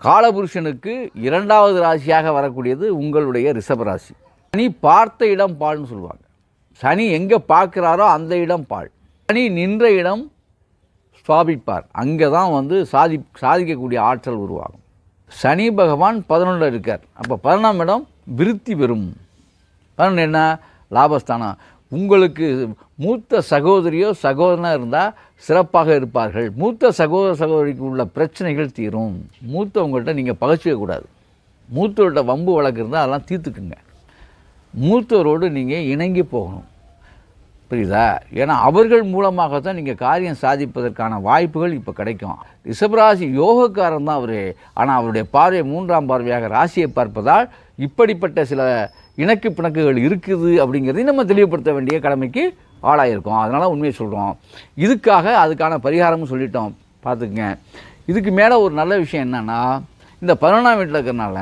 காலபுருஷனுக்கு இரண்டாவது ராசியாக வரக்கூடியது உங்களுடைய ரிஷபராசி. சனி பார்த்த இடம் பால்னு சொல்லுவாங்க. சனி எங்கே பார்க்குறாரோ அந்த இடம் பால். சனி நின்ற இடம் சுவாபிப்பார். அங்கே தான் சாதிக்கக்கூடிய ஆற்றல் உருவாகும். சனி பகவான் 11 இருக்கார். அப்போ 11ஆம் இடம் விருத்தி பெறும். 11 என்ன? லாபஸ்தானம். உங்களுக்கு மூத்த சகோதரியோ சகோதரனோ இருந்தால் சிறப்பாக இருப்பார்கள். மூத்த சகோதரிக்கு உள்ள பிரச்சனைகள் தீரும். மூத்தவங்கள்ட்ட நீங்கள் பகைச்சிக்கக்கூடாது. மூத்தவர்கிட்ட வம்பு வழக்கு இருந்தால் அதெல்லாம் தீர்த்துக்குங்க. மூத்தவரோடு நீங்கள் இணங்கி போகணும். புரியுதா? ஏன்னா அவர்கள் மூலமாகத்தான் நீங்கள் காரியம் சாதிப்பதற்கான வாய்ப்புகள் இப்போ கிடைக்கும். ரிஷபராசி யோகக்காரன் தான் அவர். ஆனால் அவருடைய பார்வை 3ஆம் பார்வையாக ராசியை பார்ப்பதால் இப்படிப்பட்ட சில இணக்கு பிணக்குகள் இருக்குது அப்படிங்கிறதையும் நம்ம தெளிவுபடுத்த வேண்டிய கடமைக்கு ஆளாயிருக்கோம். அதனால் உண்மையை சொல்கிறோம். அதுக்கான பரிகாரமும் சொல்லிட்டோம். பார்த்துக்குங்க. இதுக்கு மேலே ஒரு நல்ல விஷயம் என்னென்னா, இந்த 11ஆம் வீட்டில் இருக்கிறனால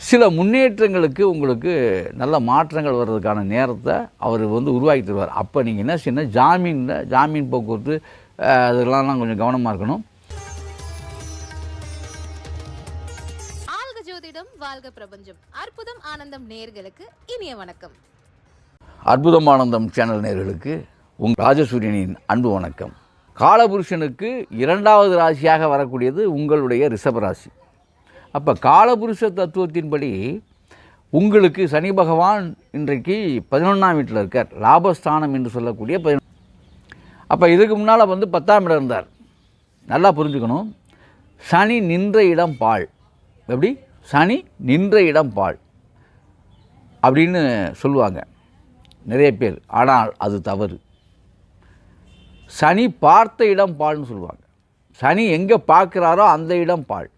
சில முன்னேற்றங்களுக்கு உங்களுக்கு நல்ல மாற்றங்கள் வர்றதுக்கான நேரத்தை அவர் உருவாக்கி தருவார். அப்போ நீங்கள் என்ன செய்யணும், ஜாமீன் போக்குவரத்து அதெல்லாம் கொஞ்சம் கவனமாக இருக்கணும். வாழ்க பிரபஞ்சம். அற்புதம் ஆனந்தம் நேயர்களுக்கு இனிய வணக்கம். அற்புதம் ஆனந்தம் சேனல் நேயர்களுக்கு உங்கள் ராஜசூரியனின் அன்பு வணக்கம். காலபுருஷனுக்கு இரண்டாவது ராசியாக வரக்கூடியது உங்களுடைய ரிஷபராசி. அப்போ காலபுருஷ தத்துவத்தின்படி உங்களுக்கு சனி பகவான் இன்றைக்கு 11ஆம் வீட்டில் இருக்கார். லாபஸ்தானம் என்று சொல்லக்கூடிய அப்போ இதுக்கு முன்னால் 10ஆம் இடம் இருந்தார். நல்லா புரிஞ்சுக்கணும். சனி நின்ற இடம் பால். எப்படி? சனி நின்ற இடம் பால் அப்படின்னு சொல்லுவாங்க நிறைய பேர். ஆனால் அது தவறு. சனி பார்த்த இடம் பால்னு சொல்லுவாங்க. சனி எங்கே பார்க்குறாரோ அந்த இடம் பால்.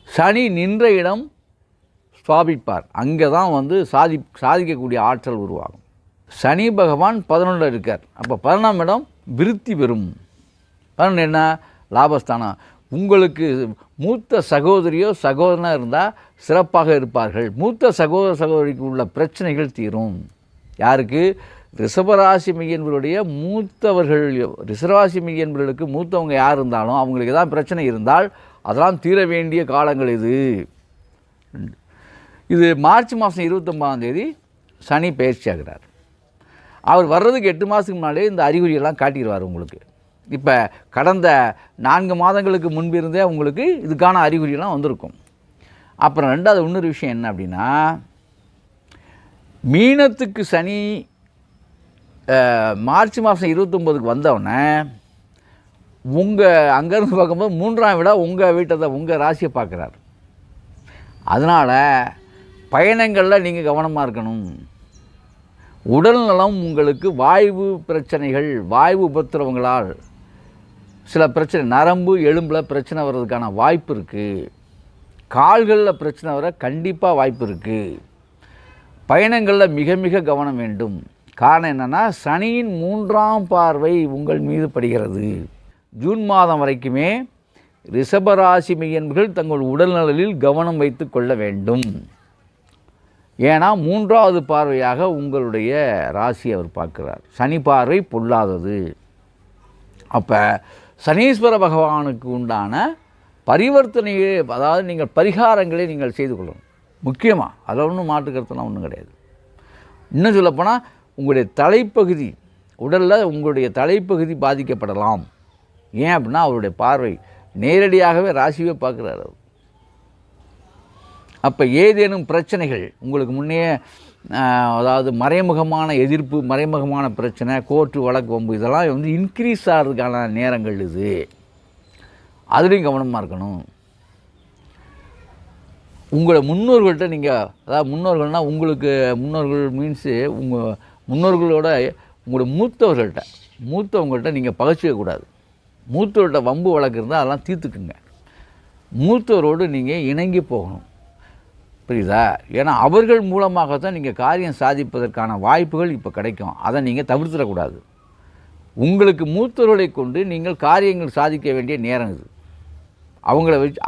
சனி நின்ற இடம் சுவாபிப்பார். அங்கே தான் சாதிக்கக்கூடிய ஆற்றல் உருவாகும். சனி பகவான் 11 இருக்கார். அப்போ 11ஆம் இடம் விருத்தி பெறும். 11 என்ன? லாபஸ்தானம். உங்களுக்கு மூத்த சகோதரியோ சகோதரனோ இருந்தால் சிறப்பாக இருப்பார்கள். மூத்த சகோதரிக்கு உள்ள பிரச்சனைகள் தீரும். யாருக்கு? ரிஷபராசி மையன்பர்களுடைய மூத்தவர்கள். ரிஷபராசி மையன்பர்களுக்கு மூத்தவங்க யார் இருந்தாலும் அவங்களுக்கு ஏதாவது பிரச்சனை இருந்தால் அதெல்லாம் தீர வேண்டிய காலங்கள் இது மார்ச் மாதம் 29ஆம் தேதி சனி பயிற்சி ஆகிறார். அவர் வர்றதுக்கு 8 மாதத்துக்கு முன்னாலே இந்த அறிகுறியெல்லாம் காட்டிடுவார் உங்களுக்கு. இப்போ கடந்த 4 மாதங்களுக்கு முன்பு இருந்தே உங்களுக்கு இதுக்கான அறிகுறியெல்லாம் வந்திருக்கும். அப்புறம் ரெண்டாவது இன்னொரு விஷயம் என்ன அப்படின்னா, மீனத்துக்கு சனி மார்ச் மாதம் 29க்கு வந்தவுடனே அங்கேருந்து பார்க்கும்போது 3ஆம் வீடாக உங்கள் வீட்டை தான் உங்கள் ராசியை பார்க்குறார். அதனால் பயணங்களில் நீங்கள் கவனமாக இருக்கணும். உடல்நலம் உங்களுக்கு வாய்வு பிரச்சனைகள், வாய்வு உபத்திரவங்களால் சில பிரச்சனை, நரம்பு எலும்பில் பிரச்சனை வர்றதுக்கான வாய்ப்பு இருக்குது. கால்களில் பிரச்சனை வர கண்டிப்பாக வாய்ப்பு இருக்குது. பயணங்களில் மிக மிக கவனம் வேண்டும். காரணம் என்னென்னா, சனியின் 3ஆம் பார்வை உங்கள் மீது படுகிறது. ஜூன் மாதம் வரைக்குமே ரிஷபராசி மையன்பர்கள் தங்கள் உடல்நலில் கவனம் வைத்து கொள்ள வேண்டும். ஏன்னா 3ஆவது பார்வையாக உங்களுடைய ராசி அவர் பார்க்குறார். சனி பார்வை பொல்லாதது. அப்போ சனீஸ்வர பகவானுக்கு உண்டான பரிவர்த்தனையே, அதாவது நீங்கள் பரிகாரங்களை நீங்கள் செய்து கொள்ளணும். முக்கியமாக அதில் ஒன்றும் மாற்றுக்கருத்துலாம் ஒன்றும் கிடையாது. இன்னும் சொல்லப்போனால் உங்களுடைய தலைப்பகுதி, உடலில் உங்களுடைய தலைப்பகுதி பாதிக்கப்படலாம். ஏன் அப்படின்னா அவருடைய பார்வை நேரடியாகவே ராசியே பார்க்குறாரு அவர். அப்போ ஏதேனும் பிரச்சனைகள் உங்களுக்கு முன்னே, அதாவது மறைமுகமான எதிர்ப்பு, மறைமுகமான பிரச்சனை, கோர்ட்டு வழக்கு வம்பு, இதெல்லாம் இன்க்ரீஸ் ஆகிறதுக்கான நேரங்கள் இது. அதுலேயும் கவனமாக இருக்கணும். உங்களை முன்னோர்கள்ட்ட நீங்கள், அதாவது முன்னோர்கள்னால் உங்களுக்கு முன்னோர்கள் மீன்ஸு உங்கள் முன்னோர்களோட உங்களுடைய மூத்தவங்கள்ட்ட நீங்கள் பகைச்சிக்கக்கூடாது. மூத்தவர்கிட்ட வம்பு வழக்கு இருந்தால் அதெல்லாம் தீர்த்துக்குங்க. மூத்தவரோடு நீங்கள் இணங்கி போகணும். புரியுதா? ஏன்னா அவர்கள் மூலமாகத்தான் நீங்கள் காரியம் சாதிப்பதற்கான வாய்ப்புகள் இப்போ கிடைக்கும். அதை நீங்கள் தவிர்த்திடக்கூடாது. உங்களுக்கு மூத்தவர்களை கொண்டு நீங்கள் காரியங்கள் சாதிக்க வேண்டிய நேரம் இது.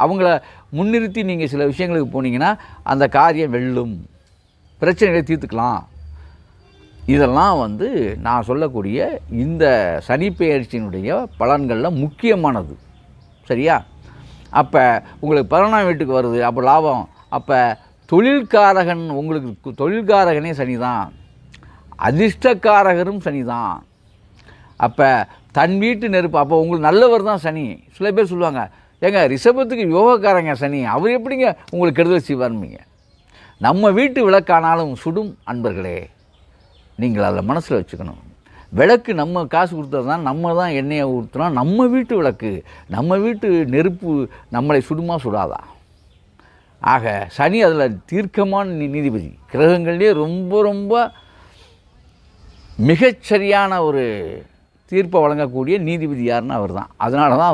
அவங்கள முன்னிறுத்தி நீங்கள் சில விஷயங்களுக்கு போனீங்கன்னா அந்த காரியம் வெல்லும், பிரச்சனைகளை தீர்த்துக்கலாம். இதெல்லாம் நான் சொல்லக்கூடிய இந்த சனி பெயர்ச்சியினுடைய பலன்களில் முக்கியமானது. சரியா? அப்போ உங்களுக்கு 11ஆம் வீட்டுக்கு வருது, அப்போ லாபம். அப்போ தொழில்காரகன், உங்களுக்கு தொழில்காரகனே சனி தான், அதிர்ஷ்டக்காரகரும் சனி தான். அப்போ தன் வீட்டு நெருப்பு, அப்போ உங்களுக்கு நல்லவர் தான் சனி. சில பேர் சொல்லுவாங்க, ஏங்க ரிஷபத்துக்கு யோகக்காரங்க சனி, அவர் எப்படிங்க உங்களுக்கு கெடுதல் செய்வார்மீங்க. நம்ம வீட்டு விளக்கானாலும் சுடும் அன்பர்களே, நீங்கள் அதில் மனசில் வச்சுக்கணும். விளக்கு நம்ம காசு கொடுத்தது தான், நம்ம தான் எண்ணெயை ஊற்றுறோம். நம்ம வீட்டு விளக்கு, நம்ம வீட்டு நெருப்பு நம்மளை சுடுமா சுடாதா? ஆக சனி அதில் தீர்க்கமான நீதிபதி. கிரகங்கள்லேயே ரொம்ப ரொம்ப மிகச்சரியான ஒரு தீர்ப்பை வழங்கக்கூடிய நீதிபதி யாருன்னா அவர் தான். அதனால தான்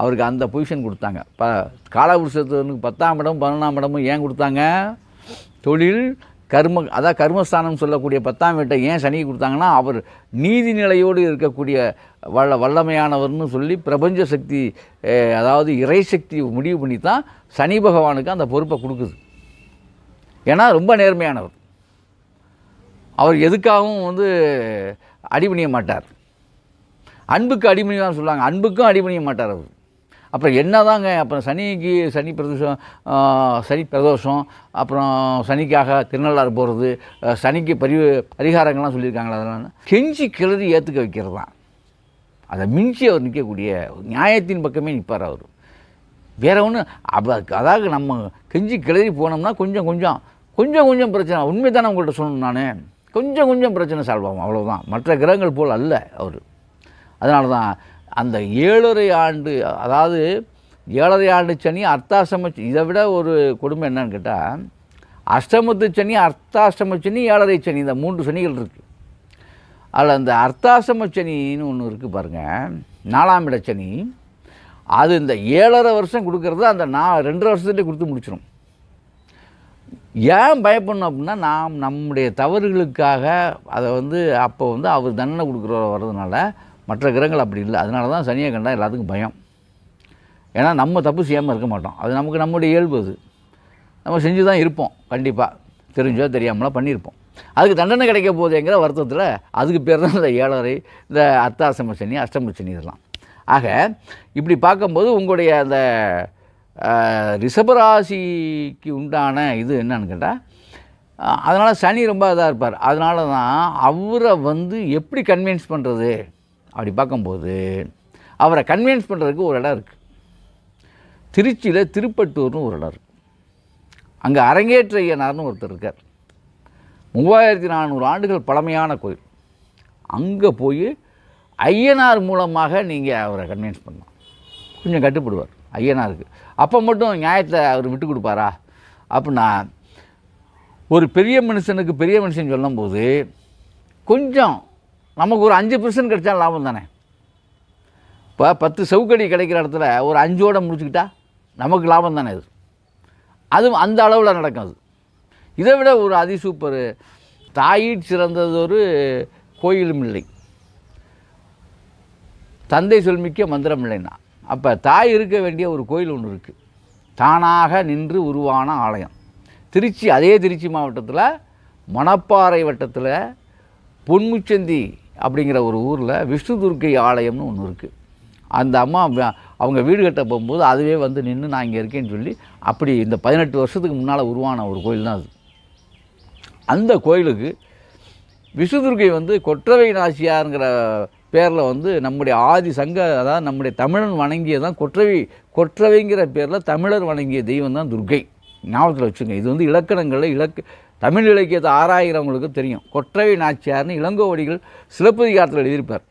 அவருக்கு அந்த பொசிஷன் கொடுத்தாங்க. காலபுருஷத்துக்கு 10ஆம் இடம் 11ஆம் இடமும் ஏன் கொடுத்தாங்க? தொழில் கர்ம, அதான் கர்மஸ்தானம் சொல்லக்கூடிய 10ஆம் வீட்டை ஏன் சனிக்கு கொடுத்தாங்கன்னா, அவர் நீதி நிலையோடு இருக்கக்கூடிய வல்லமையானவர்னு சொல்லி பிரபஞ்ச சக்தி, அதாவது இறை சக்தி முடிவு பண்ணி தான் சனி பகவானுக்கு அந்த பொறுப்பை கொடுக்குது. ஏன்னா ரொம்ப நேர்மையானவர். அவர் எதுக்காகவும் அடிபணிய மாட்டார். அன்புக்கு அடிபணிதான் சொல்லுவாங்க, அன்புக்கும் அடிபணிய மாட்டார் அவர். அப்புறம் என்னதாங்க, அப்புறம் சனி பிரதோஷம், அப்புறம் சனிக்காக திருநள்ளாறு போகிறது, சனிக்கு பரிகாரங்கள்லாம் சொல்லியிருக்காங்களா? அதெல்லாம் கெஞ்சி கிளறி ஏற்றுக்க வைக்கிறது தான். அதை மிஞ்சி அவர் நிற்கக்கூடிய நியாயத்தின் பக்கமே நிற்பார் அவர். வேறு ஒன்று அதாவது நம்ம கெஞ்சி கிளறி போனோம்னா கொஞ்சம் கொஞ்சம் பிரச்சனை. உண்மை தானே உங்கள்கிட்ட சொல்லணும், நான் கொஞ்சம் பிரச்சனை சால்வ் ஆகும், அவ்வளோதான். மற்ற கிரகங்கள் போல் அல்ல அவர். அதனால தான் அந்த 7.5 ஆண்டு, அதாவது 7.5 ஆண்டு சனி, அர்த்தாஷ்டம, இதை விட ஒரு கொடுமை என்னன்னு கேட்டால், அஷ்டமத்து சனி, அர்த்தாஷ்டம சனி, 7.5 சனி, இந்த 3 சனிகள் இருக்குது. அதில் அந்த அர்த்தாஷ்டம சனின்னு ஒன்று இருக்குது பாருங்கள், 4ஆம் இட சனி. அது இந்த 7.5 வருஷம் கொடுக்கறது அந்த 2.5 வருஷத்துலேயே கொடுத்து முடிச்சிடும். ஏன் பயப்படணும் அப்படின்னா, நாம் நம்முடைய தவறுகளுக்காக அதை அப்போ அவர் தண்டனை கொடுக்குற வர்றதுனால. மற்ற கிரகங்கள் அப்படி இல்லை. அதனால தான் சனியை கண்டால் எல்லாத்துக்கும் பயம். ஏன்னா நம்ம தப்பு செய்யாமல் இருக்க மாட்டோம். அது நம்முடைய இயல்பு. அது நம்ம செஞ்சு தான் இருப்போம், கண்டிப்பாக தெரிஞ்சோ தெரியாமலாம் பண்ணியிருப்போம். அதுக்கு தண்டனை கிடைக்க போகுதுங்கிற வருத்தத்தில் அதுக்கு பேர் தான் இந்த 7.5, இந்த அர்த்தாஷ்டம சனி, அஷ்டம சனி இதெல்லாம். ஆக இப்படி பார்க்கும்போது உங்களுடைய அந்த ரிஷபராசிக்கு உண்டான இது என்னன்னு கேட்டால், அதனால் சனி ரொம்ப இதாக இருப்பார். அதனால தான் அவரை எப்படி கன்வின்ஸ் பண்ணுறது அப்படி பார்க்கும்போது, அவரை கன்வின்ஸ் பண்ணுறதுக்கு ஒரு இடம் இருக்குது. திருச்சியில் திருப்பட்டூர்னு ஒரு இடம் இருக்குது. அங்கே அரங்கேற்ற ஐயனார்னு ஒருத்தர் இருக்கார். 3400 ஆண்டுகள் பழமையான கோயில். அங்கே போய் ஐயனார் மூலமாக நீங்கள் அவரை கன்வின்ஸ் பண்ணலாம். கொஞ்சம் கட்டுப்படுவார் ஐயனாருக்கு. அப்போ மட்டும் நியாயத்தை அவர் விட்டு கொடுப்பாரா அப்படின்னா, ஒரு பெரிய மனுஷனுக்கு பெரிய மனுஷன் சொல்லும்போது கொஞ்சம் நமக்கு ஒரு 5% கிடைச்சா லாபம் தானே. இப்போ 10 சவுக்கடி கிடைக்கிற இடத்துல ஒரு 5ஓட முடிச்சுக்கிட்டா நமக்கு லாபம் தானே. அதுவும் அந்த அளவில் நடக்கும். அது இதை விட ஒரு அதிசூப்பர், தாயிற் சிறந்ததொரு கோயிலும் இல்லை, தந்தை சொல்மிக்க மந்திரம் இல்லைன்னா. அப்போ தாய் இருக்க வேண்டிய ஒரு கோயில் ஒன்று இருக்குது, தானாக நின்று உருவான ஆலயம். திருச்சி, அதே திருச்சி மாவட்டத்தில் மணப்பாறை வட்டத்தில் பொன்முச்சந்தி அப்படிங்கிற ஒரு ஊரில் விஷ்ணு துர்க்கை ஆலயம்னு ஒன்று இருக்குது. அந்த அம்மா அவங்க வீடு கட்ட போகும்போது அதுவே நின்று நான் இங்கே இருக்கேன்னு சொல்லி, அப்படி இந்த 18 வருஷத்துக்கு முன்னால் உருவான ஒரு கோயில் தான் அது. அந்த கோயிலுக்கு விஷ்ணு துர்க்கை கொற்றவை நாச்சியாருங்கிற பேரில் நம்முடைய ஆதி சங்க, அதாவது நம்முடைய தமிழன் வணங்கியதான் கொற்றவைங்கிற பேரில் தமிழர் வணங்கிய தெய்வம் தான் துர்க்கை. ஞாபகத்தில் வச்சுங்க. இது இலக்கணங்களில் தமிழ் இலக்கியத்தை ஆராய்கிறவங்களுக்கு தெரியும். கொற்றவை நாச்சியார்னு இளங்கோவடிகள் சிலப்பதிகாரத்தில் எழுதியிருப்பார்.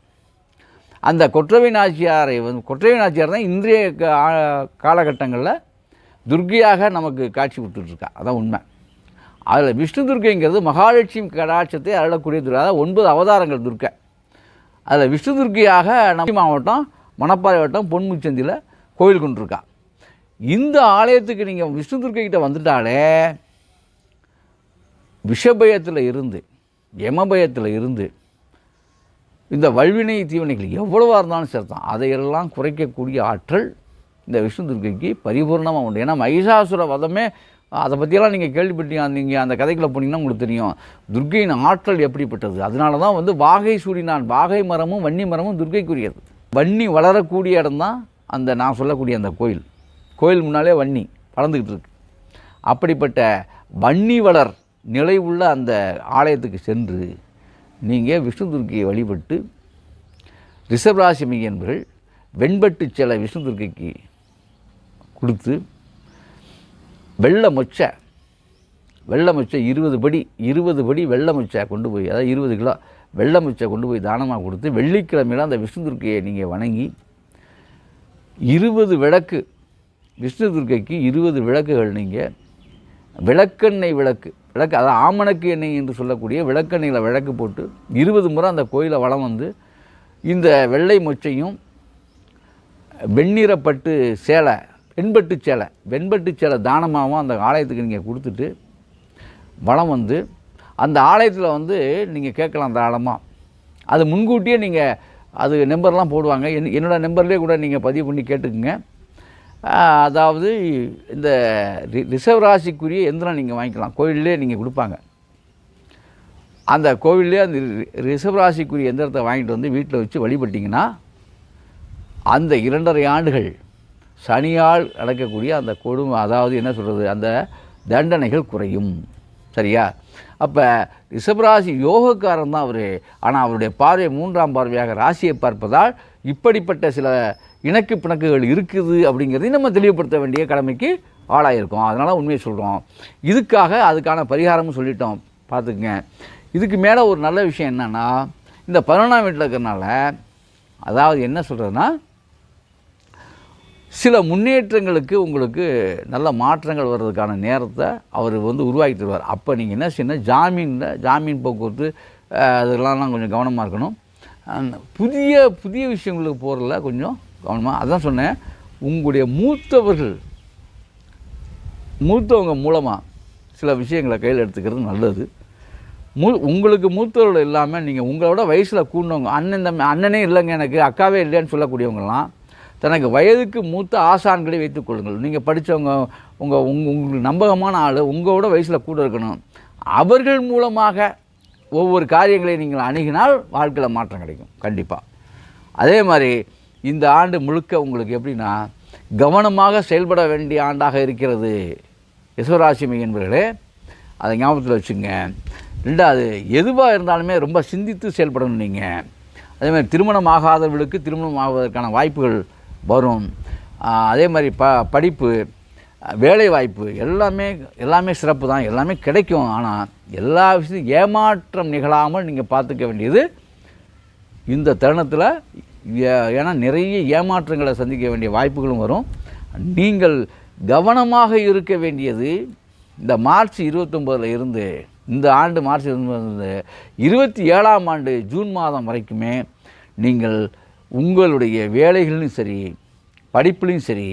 அந்த கொற்றவை நாச்சியாரை கொற்றவை நாச்சியார் தான் இன்றைய காலகட்டங்களில் துர்க்கையாக நமக்கு காட்சி விட்டுருக்கா. அதான் உண்மை. அதில் விஷ்ணு துர்க்கைங்கிறது மகாலட்சுமி கடாட்சத்தை அருளக்கூடிய துர்க்கை. அதாவது 9 அவதாரங்கள் துர்க்கை. அதில் விஷ்ணு துர்க்கையாக நம்ம மாவட்டம் மணப்பாறை வட்டம் பொன்முச்சந்தியில் கோவில் கொண்டிருக்கா. இந்த ஆலயத்துக்கு நீங்கள் விஷ்ணு துர்க்கைக்கிட்ட வந்துட்டாலே விஷபயத்தில் இருந்து, யமபயத்தில் இருந்து, இந்த வல்வினை தீவினைகள் எவ்வளவாக இருந்தாலும் சேர்த்தான் அதையெல்லாம் குறைக்கக்கூடிய ஆற்றல் இந்த விஷ்ணு துர்க்கைக்கு பரிபூர்ணமாக உண்டு. ஏன்னா மகிஷாசுர வதமே, அதை பற்றியெல்லாம் நீங்கள் கேள்விப்பட்டீங்க. நீங்கள் அந்த கதைக்குள்ளே போனீங்கன்னா உங்களுக்கு தெரியும் துர்க்கையின் ஆற்றல் எப்படிப்பட்டது. அதனால தான் வாகை சூடினான். வாகை மரமும் வன்னி மரமும் துர்க்கைக்குரியது. வன்னி வளரக்கூடிய இடம்தான் அந்த நான் சொல்லக்கூடிய அந்த கோயில். கோயில் முன்னாலே வன்னி வளர்ந்துக்கிட்டு இருக்கு. அப்படிப்பட்ட வன்னி வளர் நிலை உள்ள அந்த ஆலயத்துக்கு சென்று நீங்கள் விஷ்ணு துர்க்கையை வழிபட்டு ரிஷபராசி என்பவர்கள் வெண்பட்டு சேலை விஷ்ணு துர்க்கைக்கு கொடுத்து வெள்ளை மொச்சை 20 படி வெள்ளை மொச்சை கொண்டு போய், அதாவது 20 கிலோ வெள்ளை மொச்சை கொண்டு போய் தானமாக கொடுத்து வெள்ளிக்கிழமையில் அந்த விஷ்ணு துர்க்கையை நீங்கள் வணங்கி 20 விளக்கு விஷ்ணு துர்க்கைக்கு 20 விளக்குகள் நீங்கள் விளக்கெண்ணெய் விளக்கு அதாவது ஆமணக்கு எண்ணெய் என்று சொல்லக்கூடிய விளக்கெண்ணெயில் விளக்கு போட்டு 20 முறை அந்த கோயிலை வலம் வந்து இந்த வெள்ளை மொச்சையும் வெண்ணிறப்பட்டு சேலை வெண்பட்டு சேலை தானமாகவும் அந்த ஆலயத்துக்கு நீங்கள் கொடுத்துட்டு வலம் வந்து அந்த ஆலயத்தில் வந்து நீங்கள் கேட்கலாம் தாராளமாக. அது முன்கூட்டியே நீங்கள் அது நம்பர்லாம் போடுவாங்க. என்னோடய நம்பர்லேயே கூட நீங்கள் பதிவு பண்ணி கேட்டுக்குங்க. அதாவது இந்த ரிஷபராசிக்குரிய எந்திரம் நீங்கள் வாங்கிக்கலாம், கோயிலே நீங்கள் கொடுப்பாங்க. அந்த கோவிலே அந்த ரிஷபராசிக்குரிய எந்திரத்தை வாங்கிட்டு வந்து வீட்டில் வச்சு வழிபட்டிங்கன்னா அந்த 2.5 ஆண்டுகள் சனியால் நடக்கக்கூடிய அந்த கொடுமை, அதாவது என்ன சொல்கிறது, அந்த தண்டனைகள் குறையும். சரியா? அப்போ ரிஷபராசி யோகக்காரன் தான் அவர். ஆனால் அவருடைய பார்வை 3ஆம் பார்வையாக ராசியை பார்ப்பதால் இப்படிப்பட்ட சில இணக்கு பிணக்குகள் இருக்குது அப்படிங்கிறதையும் நம்ம தெளிவுபடுத்த வேண்டிய கடமைக்கு ஆளாயிருக்கோம். அதனால் உண்மையை சொல்கிறோம். அதுக்கான பரிகாரமும் சொல்லிட்டோம், பார்த்துக்குங்க. இதுக்கு மேலே ஒரு நல்ல விஷயம் என்னென்னா, இந்த 11ஆம் வீட்டில் இருக்கிறனால, அதாவது என்ன சொல்கிறதுனா, சில முன்னேற்றங்களுக்கு உங்களுக்கு நல்ல மாற்றங்கள் வர்றதுக்கான நேரத்தை அவர் வந்து உருவாக்கி தருவார். அப்போ நீங்கள் என்ன செய்யணும், ஜாமீன் போக்குவரத்து அதெல்லாம் கொஞ்சம் கவனமாக இருக்கணும். புதிய விஷயங்களுக்கு போகிறதில்ல கொஞ்சம் கவனமாக. அதான் சொன்னேன், உங்களுடைய மூத்தவங்க மூலமாக சில விஷயங்களை கையில் எடுத்துக்கிறது நல்லது. உங்களுக்கு மூத்தவர்கள் இல்லாமல் நீங்கள் உங்களோட வயசில் கூடினவங்க, அண்ணனே இல்லைங்க எனக்கு, அக்காவே இல்லைன்னு சொல்லக்கூடியவங்கலாம் தனக்கு வயதுக்கு மூத்த ஆசான்களை வைத்துக் கொள்ளுங்கள். நீங்கள் படித்தவங்க, உங்களுக்கு நம்பகமான ஆள் உங்களோட வயசில் கூட இருக்கணும். அவர்கள் மூலமாக ஒவ்வொரு காரியங்களை நீங்கள் அணுகினால் வாழ்க்கையில் மாற்றம் கிடைக்கும் கண்டிப்பாக. அதே மாதிரி இந்த ஆண்டு முழுக்க உங்களுக்கு எப்படின்னா கவனமாக செயல்பட வேண்டிய ஆண்டாக இருக்கிறது ரிஷபராசி என்பவர்களே, அதை ஞாபகத்தில் வச்சுங்க. 2வது, எதுவாக இருந்தாலுமே ரொம்ப சிந்தித்து செயல்படணும் நீங்கள். அதே மாதிரி திருமணம் ஆகாதவர்களுக்கு திருமணம் ஆவதற்கான வாய்ப்புகள் வரும். அதே மாதிரி படிப்பு, வேலை வாய்ப்பு எல்லாமே சிறப்பு தான், எல்லாமே கிடைக்கும். ஆனால் எல்லா விஷயத்தையும் ஏமாற்றம் நிகழாமல் நீங்கள் பார்த்துக்க வேண்டியது இந்த தருணத்தில். ஏன்னா நிறைய ஏமாற்றங்களை சந்திக்க வேண்டிய வாய்ப்புகளும் வரும். நீங்கள் கவனமாக இருக்க வேண்டியது இந்த மார்ச் 29 இருந்து, இந்த ஆண்டு மார்ச் 29 27ஆம் ஆண்டு ஜூன் மாதம் வரைக்குமே நீங்கள் உங்களுடைய வேலைகளிலும் சரி, படிப்புலையும் சரி,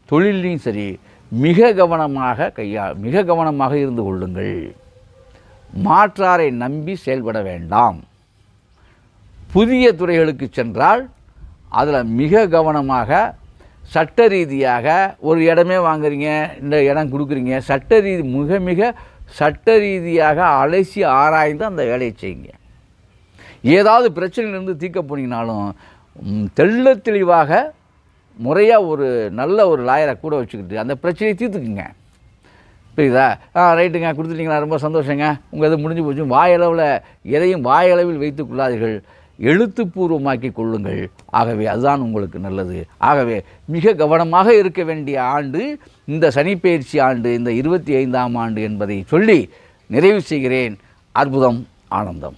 தொழிலையும் சரி மிக கவனமாக இருந்து கொள்ளுங்கள். மாற்றாரை நம்பி செயல்பட வேண்டாம். புதிய துறைகளுக்கு சென்றால் அதில் மிக கவனமாக, சட்ட ரீதியாக ஒரு இடமே வாங்குறீங்க, இந்த இடம் கொடுக்குறீங்க, மிக சட்ட ரீதியாக அலசி ஆராய்ந்து அந்த வேலையை செய்யுங்க. ஏதாவது பிரச்சனையிலிருந்து தீர்க்க போனீங்கனாலும் தெள்ள தெளிவாக முறையாக ஒரு நல்ல ஒரு லாயரை கூட வச்சுக்கிட்டு அந்த பிரச்சனையை தீர்த்துக்குங்க. புரியுதா? ரைட்டுங்க, கொடுத்துட்டீங்களா, ரொம்ப சந்தோஷங்க, உங்கள் இது முடிஞ்சு போச்சு. எதையும் வாயளவில் வைத்துக் கொள்ளாதீர்கள், எழுத்துப்பூர்வமாக்கி கொள்ளுங்கள். ஆகவே அதுதான் உங்களுக்கு நல்லது. ஆகவே மிக கவனமாக இருக்க வேண்டிய ஆண்டு இந்த சனிப்பெயர்ச்சி ஆண்டு, இந்த 25ஆம் ஆண்டு என்பதை சொல்லி நிறைவு செய்கிறேன். அற்புதம், ஆனந்தம்.